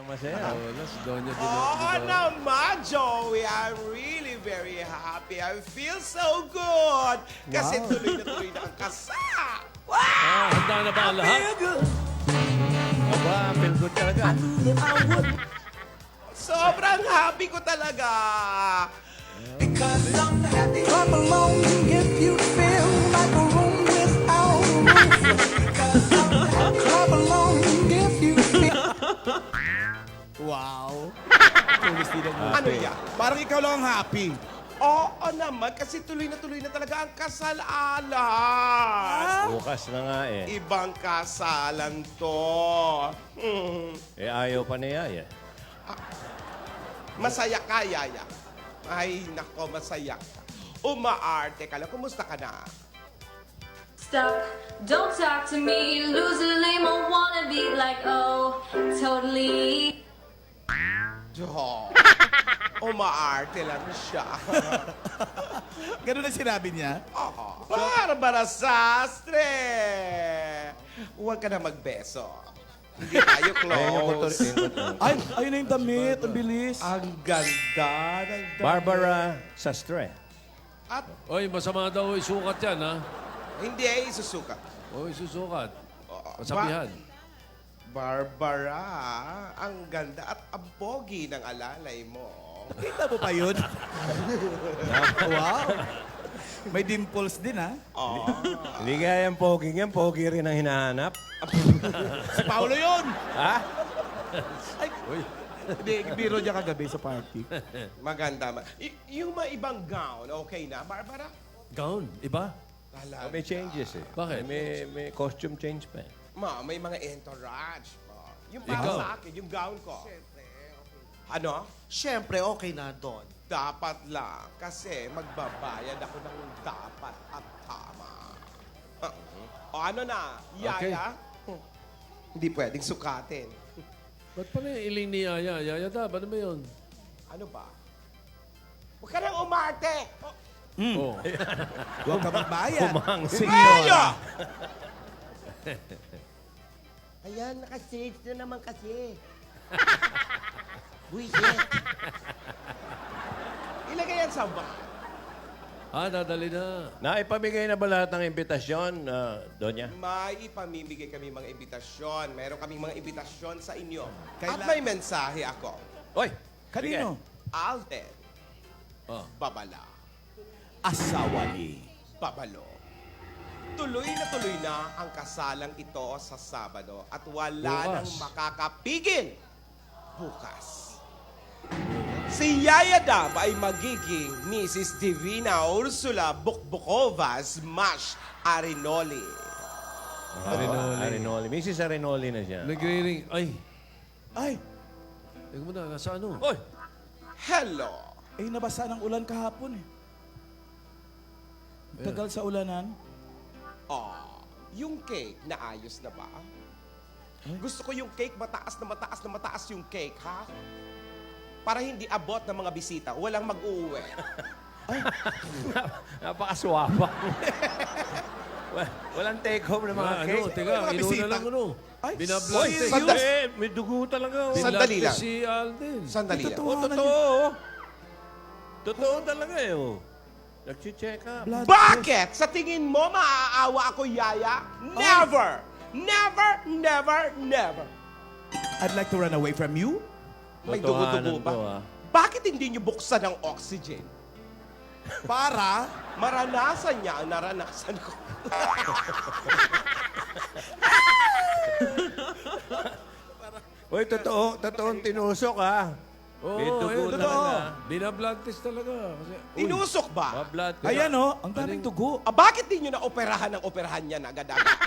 masaya. Wala, si Doña Oo naman, Joey. I'm really very happy. I feel so good. Kasi tuloy na tuloy na ang kasal. Handa na ba ang lahat? Aba, feel good talaga. Sobrang happy ko talaga. Because I'm happy. Clap along if you feel like a room without a roof. Because I'm happy. Clap along if you feel. Wow. Ano yan? Parang ikaw lang ang happy. Oo naman, kasi tuloy na talaga ang kasal, Alan. Bukas na nga eh. Ibang kasalan to. Eh, ayaw pa ni Yaya. Masaya ka, Yaya. Ay, nako, masaya ka. Umaarte ka lang. Kumusta ka na? Stop, don't talk to me, lose a lame, I wanna be like, oh, totally. Jo. Umaarte lang siya. Ganun ang sinabi niya. Oo. Barbara Sastre! Huwag ka na magbeso. Hindi tayo Ayun yung motor. close. Ay, ayun na yung damit. Ang bilis. Ang ganda ng damit. Barbara Sastre. At Oy, masama daw isukat yan, ha? hindi ay isusukat. Oy, susukat. Oo. Pasabihan. Barbara, ang ganda at ang pogi ng alalay mo. Kita mo pa yun? Wow. May dimples din, ha? Oh. Hindi kaya yung pogi yan. Pogi rin ang hinahanap. Si Paolo yun. Ha? Uy, Hindi, biro niya kagabi sa party. Maganda. Yung mga ibang gown, okay na, Barbara? gown, iba? Talaga. May changes eh. Bakit? May costume change pa eh. May mga entourage. Yung para Ikaw? sa akin, yung gown ko. Ano? Siyempre, okay na doon. Dapat lang. Kasi magbabayad ako ng dapat at tama. O ano na? Yaya? Hindi pwedeng sukatin. Ba't pala yung iling ni Yaya? Yaya da, ano ba yun? Ano ba? Huwag ka nang umarte! Oh. Huwag ka magbayad. Yaya! Ayan, naka-stage na naman kasi. Buisit. Ilagay yan sa bag. Dadali na. Naipamigay na ba lahat ng imbitasyon, Donya? May ipamimigay kami mga imbitasyon. Meron kaming mga imbitasyon sa inyo. At Kailan? may mensahe ako. Oy! Kanino? Alden, Oh. babala, Asawa ni. babalo. Tuloy na ang kasalang ito sa Sabado at wala Bukas. nang makakapigil bukas. Si Yaya Dab ay magiging Mrs. Divina Ursula Bukbukova Smash Arinoli. Arinoli. Mrs. Arinoli na siya. Nagre-ring. Ay, Ay, tingnan mo na, nasa ano? Oy! Hello! nabasa ng ulan kahapon eh. Tagal sa ulanan. Oh, yung cake, naayos na ba? Gusto ko yung cake, mataas na mataas yung cake, ha? Para hindi abot ng mga bisita, walang mag-uwi. Napakaswapa. Walang take home ng mga Ano, cake. teka, Mga inuna bisita. lang ano. Ay, Binablog Oy, test. Sandali. may dugo talaga. Oh. Sandali lang. si Alden. Sandali lang. Oh, totoo. Totoo talaga eh. Oh. Nag-check up. Blood Bakit? Sa tingin mo, maaawa ako, Yaya? Never! Never, never, never. I'd like to run away from you. May Totohanan dugo-dugo ba? to, ah. Bakit hindi niyo buksan ang oxygen? Para Maranasan niya ang naranasan ko. Uy, totoong tinusok ha. May Oo, dugo ayun, talaga. Bina-blood test talaga. Kasi, uy, Tinusok ba? Blood. ayan oh, ang daming dugo. Bakit di niyo na-operahan ng operahan niya na agad-agad?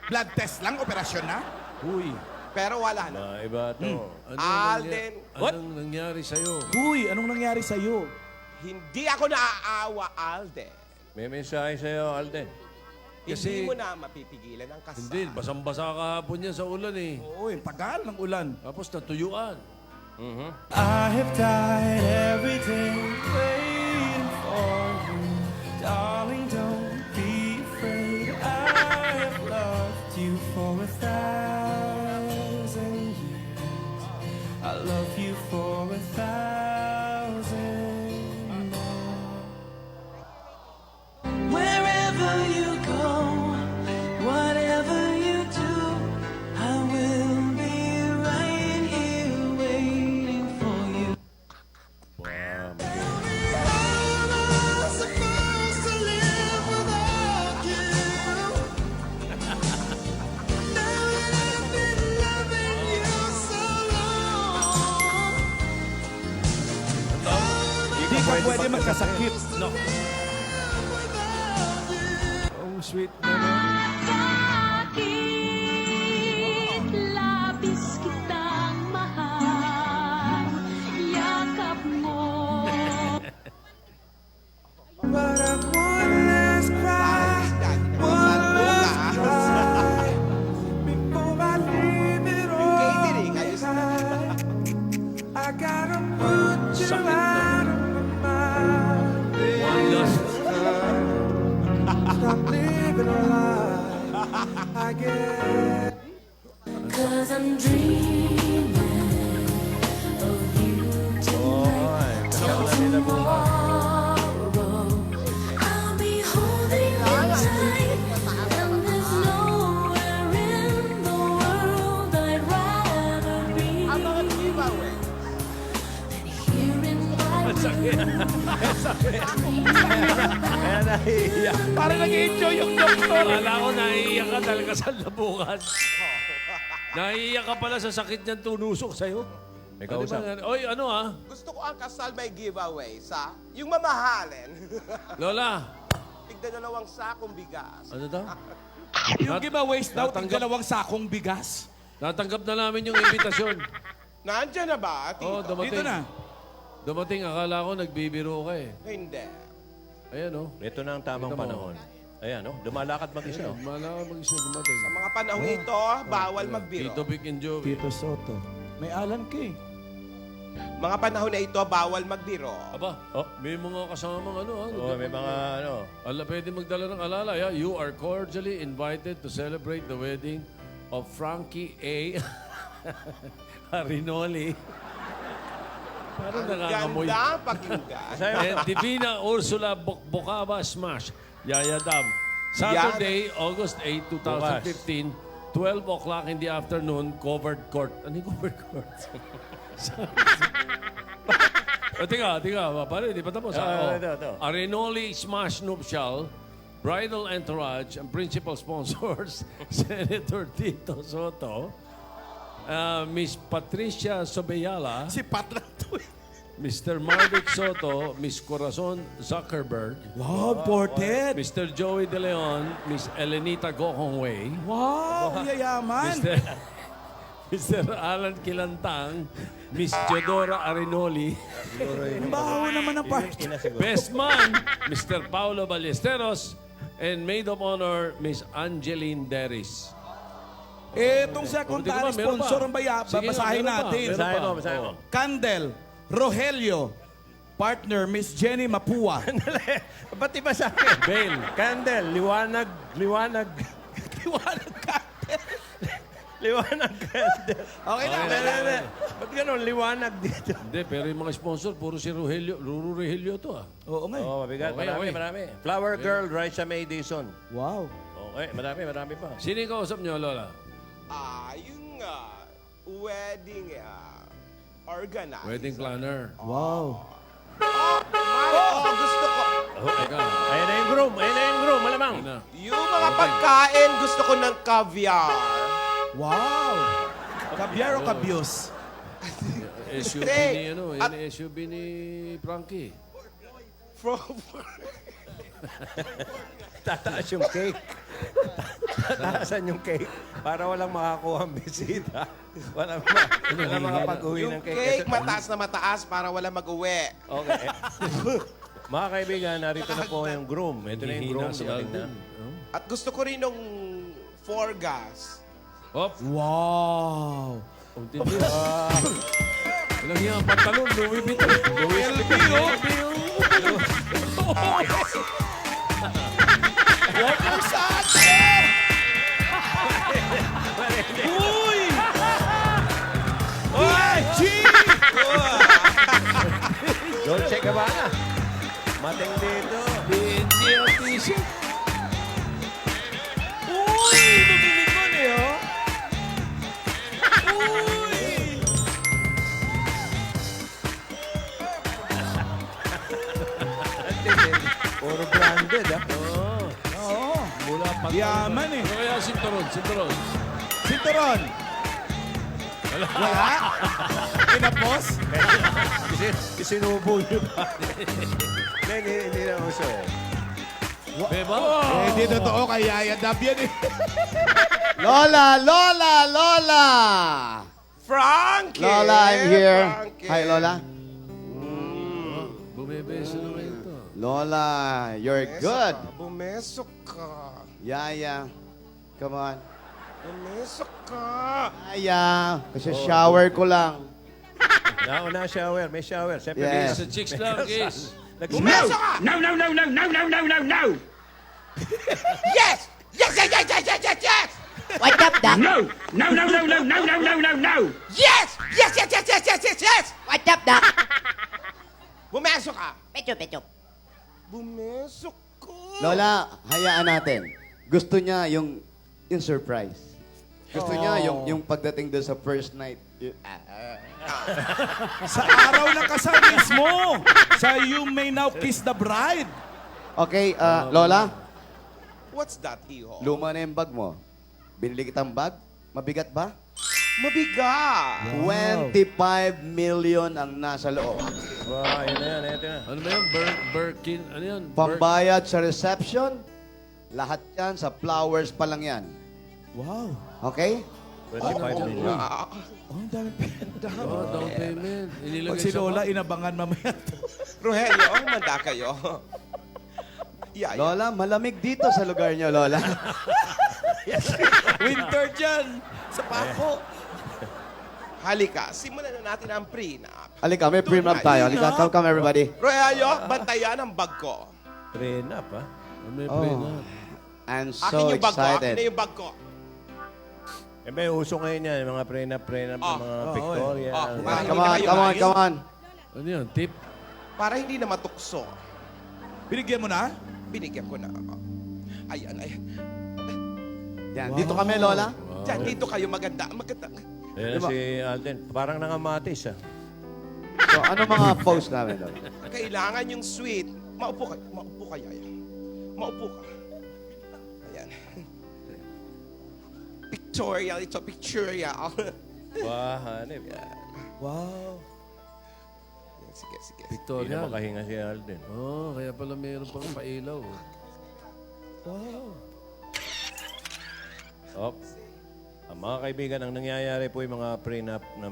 Blood test lang, operasyon na. uy, Pero wala na. Iba to. Alden. Anong nangyari sa'yo? Huy, anong nangyari sa'yo? Hindi ako naaawa, Alden. May mensahe sa'yo, Alden. Kasi- Hindi mo na mapipigilan ang kasal. Hindi, basang-basa kahapon yan sa ulan eh. Oo, yung tagal ng ulan. Tapos natuyuan. I have died every day waiting for you. Darling, don't be afraid. I have loved you for 1,000 years. I pwede magkasakit. No. Oh, sweet naman. Bakit labis kitang mahal? Yakap mo. But I one last cry, one last cry before I leave it all Catering, ayos na. behind. I gotta put you Sakit out of my mind. One last. Stop living a lie. I get. Cause I'm dreaming of you tonight. Tomorrow, I'll be holding you tight. And there's nowhere in the world I'd rather be than here in my Kaya nahihiya. Parang nag-enjoy yung doktor. Akala ko naiiyak ka talaga sa labukan. Naiiyak ka pala sa sakit niyan tunusok sa'yo. May Ano kausap. ba yan? Oy, ano ah? Gusto ko ang kasal may giveaway sa yung mamahalin. Lola, Tigdalawang sakong bigas. ano daw? Yung giveaways daw, Natanggap. dalawang sakong bigas. Natanggap na namin yung invitasyon. Nandiyan na ba, Tito? Oo, dumating. Dito na. Dumating, akala ko nagbibiro ka eh. Hindi. Ayan oh. Ito na ang tamang Kita mo. panahon. Ayan, oh, dumalakad mag-isa. oh. Mala ka mag-isa dumating. Sa mga panahon ito, bawal magbiro. Tito Vic and Joey. Tito Soto. May Alan Kay. Mga panahon na ito, bawal magbiro. Aba, Oh. may mga kasamang ano. Oh, may mga ano. Pwede magdala ng alala. Yeah? You are cordially invited to celebrate the wedding of Frankie A. Arinoli. Parang nangangamoy. Ganda pakinggan. And Divina Ursula Bocaba Smash. Yaya Dam. Saturday, August 8, 2015, 12 o'clock in the afternoon, covered court. Ano yung covered court? Tika. Pare, di pa tapos. ito. Arinoli Smash Nuptial, bridal entourage, and principal sponsors, Senator Tito Soto, Miss Patricia Sobeyala, Si Pat lang to eh. Mr. Marvick Soto, Miss Corazon Zuckerberg, Wow, ported. Mr. Joey De Leon, Miss Elenita Gokongwei, Wow, yayaman. Mr. Alan Kilantang, Miss Teodora Arinoli, Ang baho naman ng party. Best Man, Mr. Paulo Ballesteros, and Maid of Honor, Miss Angeline Deris. Itong secondary Meron pa. sponsor ang Sige, basahin meron pa. natin. Meron pa. Basahin mo. Candel, Rogelio, partner Miss Jenny Mapua. Ba't iba sa akin? Bail. Candle, liwanag. Liwanag ka. Liwanag candle. Okay na. Hindi. Ba't ganun, liwanag dito? Hindi, pero yung mga sponsor, puro si Ruru Rogelio to ah. Oo nga. eh. Oh, mabigat. Okay, okay. Marami. Flower Girl, Raisa May Dizon. Wow. Okay, marami pa. Sino yung kausap niyo, Lola? Yung wedding organized. Wedding planner. Wow. Gusto ko. Teka. Ayan na yung groom, malamang. Ano? Yung mga pagkain, gusto ko ng caviar. Wow. Caviar o cabios? SUV Hindi. ni, ano, yan yung SUV ni Frankie. From... Tataas yung cake. Tataasan yung cake para walang makakuha ang bisita. Walang makapag-uwi yung ng cake. cake, mataas na mataas para wala mag-uwi. Okay. Mga kaibigan, narito na po yung groom. Ito na yung groom. sa Dumating na. At gusto ko rin ng 4 gas. Hop! Wow. Oh, tindi. Walang yung pantalon, Louis Vuitton. Louis Vuitton. Welcome sa atin! Uy! BFG! Dolce Gabbana. Mating dito. BNG o t-shirt. Uy! Lumilingon eh, oh. Uy! Puro branded, ah. Oo. Mula pag... Yaman eh. Ano kaya sinturon? Sinturon. Wala? Kinapos? Isinubo nyo ba? Hindi na uso eh. Beba? Hindi totoo kay Yaya Dab yan eh. Lola, Lola, Lola! Frankie! Lola, I'm here. Frankie. Hi, Lola. Bumibeso na ngayon to. Lola, you're Bumeso good. ka, Bumeso ka. Yaya, come on. Bumeso ka. Yaya, kasi shower ko lang. Nauna shower. May shower. Siyempre, Yes. Sa chicks lang, kiss. Bumeso ka! No, no, no, no, no, no, no, no, no! Yes! Yes, yes, yes, yes, yes, yes, yes! What's up, Doc? No! No, no, no, no, no, no, no, no, no! Yes! Yes, yes, yes, yes, yes, yes, yes! What's up, Doc? Bumeso ka! Pecho, pecho. Bumeso ka! Lola, hayaan natin. Gusto niya yung surprise. Gusto niya yung pagdating doon sa first night. Sa araw ng kasal mismo. Sa You May Now Kiss the Bride. Okay, Lola, What's that, iho? luma na yung bag mo. Binili kitang bag. Mabigat ba? Mabigat! 25 million ang nasa loob. Wow, yun na yan. Ito na. Ano ba yun? Birkin? Ano yun? Pambayad sa reception, lahat yan sa flowers pa lang yan. Wow. Okay? 25 million. Ah, Oh, ang dami Oh, down payment. Inilagay Pag si sa Lola, bag. inabangan mamaya to. Rogelio, manda kayo. Yeah, yeah. Lola, malamig dito sa lugar niyo, Lola. Winter dyan. Sa pako. Halika, simulan na natin ang prenup. Halika, may prenup tayo. Halika, come everybody. Rogelio, bantayan ang bag ko. Prenup, ha? May Oh, prenup. I'm Akin so yung bag ko, akin na excited. yung bag ko. Eh, may uso ngayon yan. Yung mga prenup ng mga Victoria. Oh, Ano. parang- Come on, come on, come on. Ano yun? Tip? Para hindi na matukso. Binigyan mo na? Binigyan ko na ako. Ayan, ayan. Yan, dito kami, Lola. Diyan, dito kayo maganda. Maganda. Ayan si Alden. Parang nangamatis, ha? So, ano mga post namin, Lola? Kailangan yung sweet. Maupo ka. Maupo ka, Yaya. Maupo ka. Ayan. Pictorial. Ito, pictorial. Wow, hanip. Wow. Sige, sige. Hindi na Victoria. makahinga si Alden. Oh, kaya pala mayroon pang pailaw. Op. Ang mga kaibigan, ang nangyayari po yung mga prenup na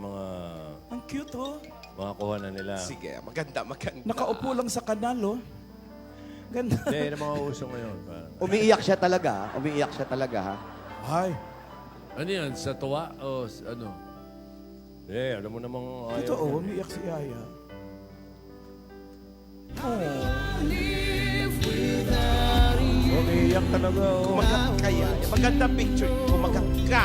Ang cute, oh. mga kuhanan nila. Sige, maganda, maganda. Nakaupo lang sa kanal, oh. Ganda. Hindi, yun ang mga uso ngayon. Parang. Umiiyak siya talaga, ha? Umiiyak siya talaga, ha? Ay. Ano yan? Sa tuwa? O ano? Hindi, alam mo namang ayaw. Totoo, umiiyak si Yaya. Umiiyak talaga. Oh. Kumagat ka, Yaya. Maganda picture. Kumagat ka.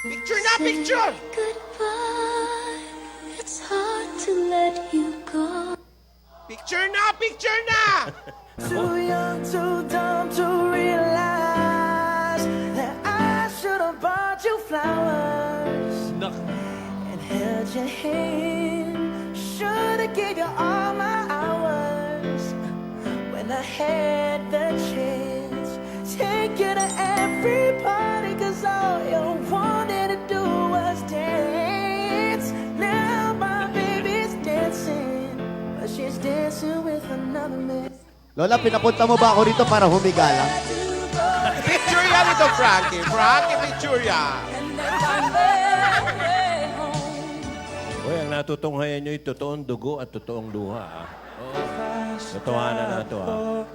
Picture na, picture! Goodbye. It's hard to let you go. Picture na, picture na! Too young, too dumb to realize that I should have bought you flowers Nak. and held your hand. Should have gave you all my hours when I had the chance. Take you to every party, 'cause all you wanted to do was dance. Now my baby's dancing, but she's dancing with another man. Lola, pinapunta mo ba ako rito para humiga lang? Picture yan ito, Frankie. Frankie, picture yan. Uy, ang natutunghayan nyo yung totoong dugo at totoong luha. Ah. Totohanan na ito, ha?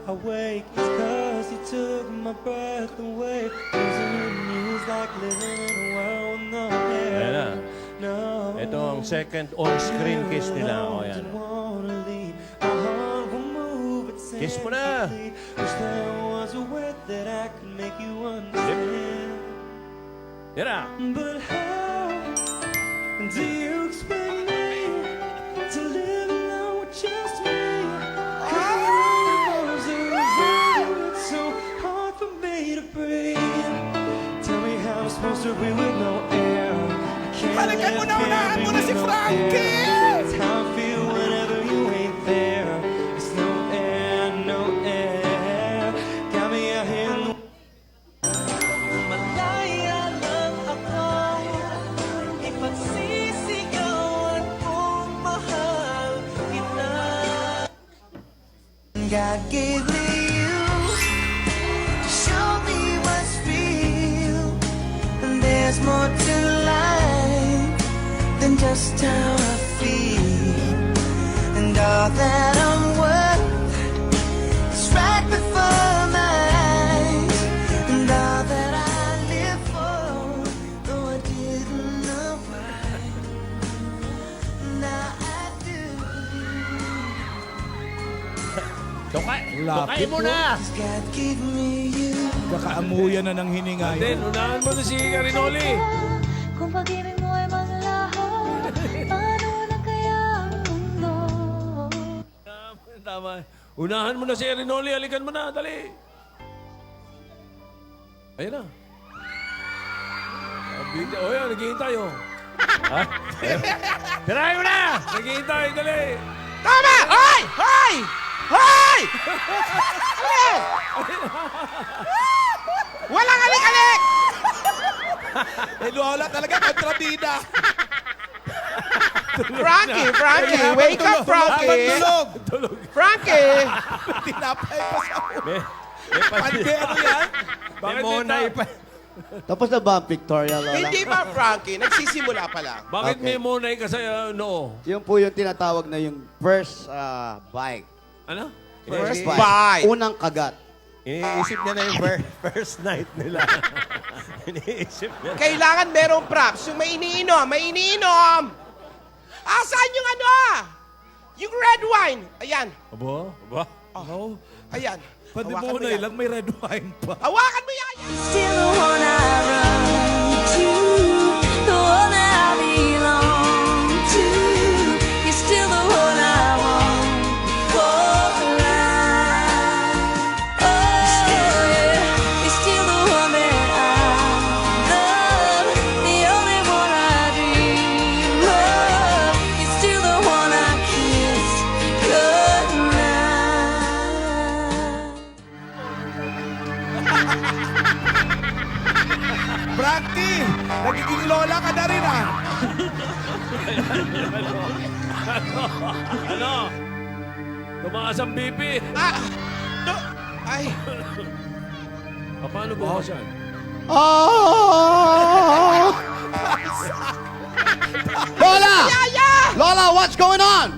Awake, it's 'cause you took my breath away. Losing you is like living in a world with no Ayan air. na. No, Ito ang second on-screen kiss nila. O, yan. wanna leave. My heart will move, but Kiss mo na. simply wish there was a way that I could make you understand. Yan na. But how do you expect me to live alone with just me? 'Cause the universe is so God gave me you to show me what's real. And there's more to life than just how I feel. And all that I'm worth is right before my eyes. And all that I live for, though I didn't know why, now I do. Tukay mo na! God gave me you. Kakaamuyan na ng hininga Then, yun. unahan mo na si Carinoli. Kung pag-ibig mo ay manlaho, paano na kaya ang mundo? Tama. Unahan mo na si Carinoli. Halikan mo na. Dali. Ayun na. O yan, naghihintay oh. Ha? Tirahin mo na! Naghihintay, dali. Tama! Hoy! Hoy! Hoy! Walang alik-alik! Eh, Lola, talaga kontrabida. Frankie, wake up, Habang Frankie! tulog. Frankie! Tinapay pa sa May pande. Ano yan? Bakit monay dito? pa. Tapos na ba ang pictorial, Lola? Hindi pa, Frankie. Nagsisimula pa lang. Bakit Okay. may monay ka sa noo? Yung po yung tinatawag na yung first bike. Ano? First Bike. bite. Unang kagat. Iniisip niya na yung first night nila. Iniisip niya. Kailangan merong props. Yung may iniinom, may iniinom! Saan yung ano? Yung red wine. Ayan. Abo? Ba? Oh. Ayan. Pwede Hawakan mo na yan. lang, may red wine pa. Hawakan mo yan! Still the one I run to, the one that I belong to. You're still the one I want for life. Oh yeah, you're still the one that I love, the only one I dream of. You're still the one I kiss goodnight. Frankie, nagiging Lola ka na rin ah. Ano? Tumaas ang BP. Ay, Paano bukas yan? Oh! Lola! Lola, what's going on?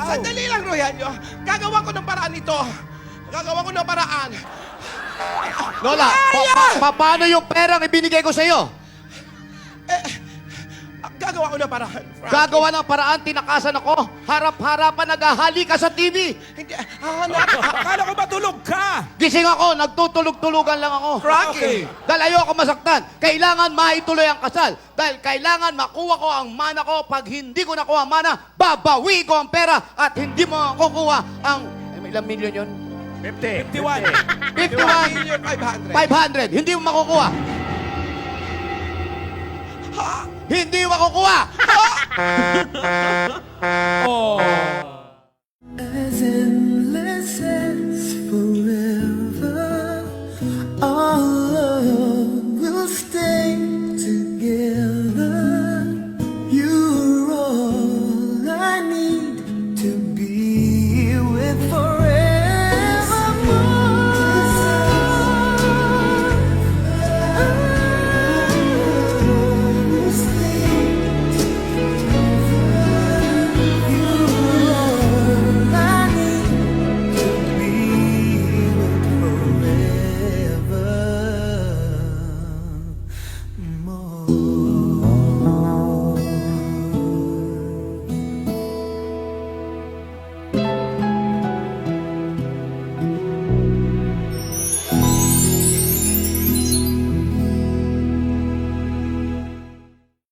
sandali lang, Rogelio. Gagawa ko ng paraan ito. Gagawa ko ng paraan. Lola, paano yung perang ibinigay ko sa iyo? Gagawa ko ng paraan. Frankie. Gagawa ng paraan, tinakasan ako. Harap-harapan, naghahali ka sa TV. Hindi, hahanap. Akala ko matulog ka. Gising ako, nagtutulog-tulugan lang ako. Frankie. Dahil ayoko masaktan. Kailangan maituloy ang kasal. Dahil kailangan makuha ko ang mana ko. Pag hindi ko nakuha ang mana, babawi ko ang pera at hindi mo kukuha ang... ilang milyon yun? 50. 51. 51, 500. 500. Hindi mo makukuha. Hindi mo makukuha. Oh.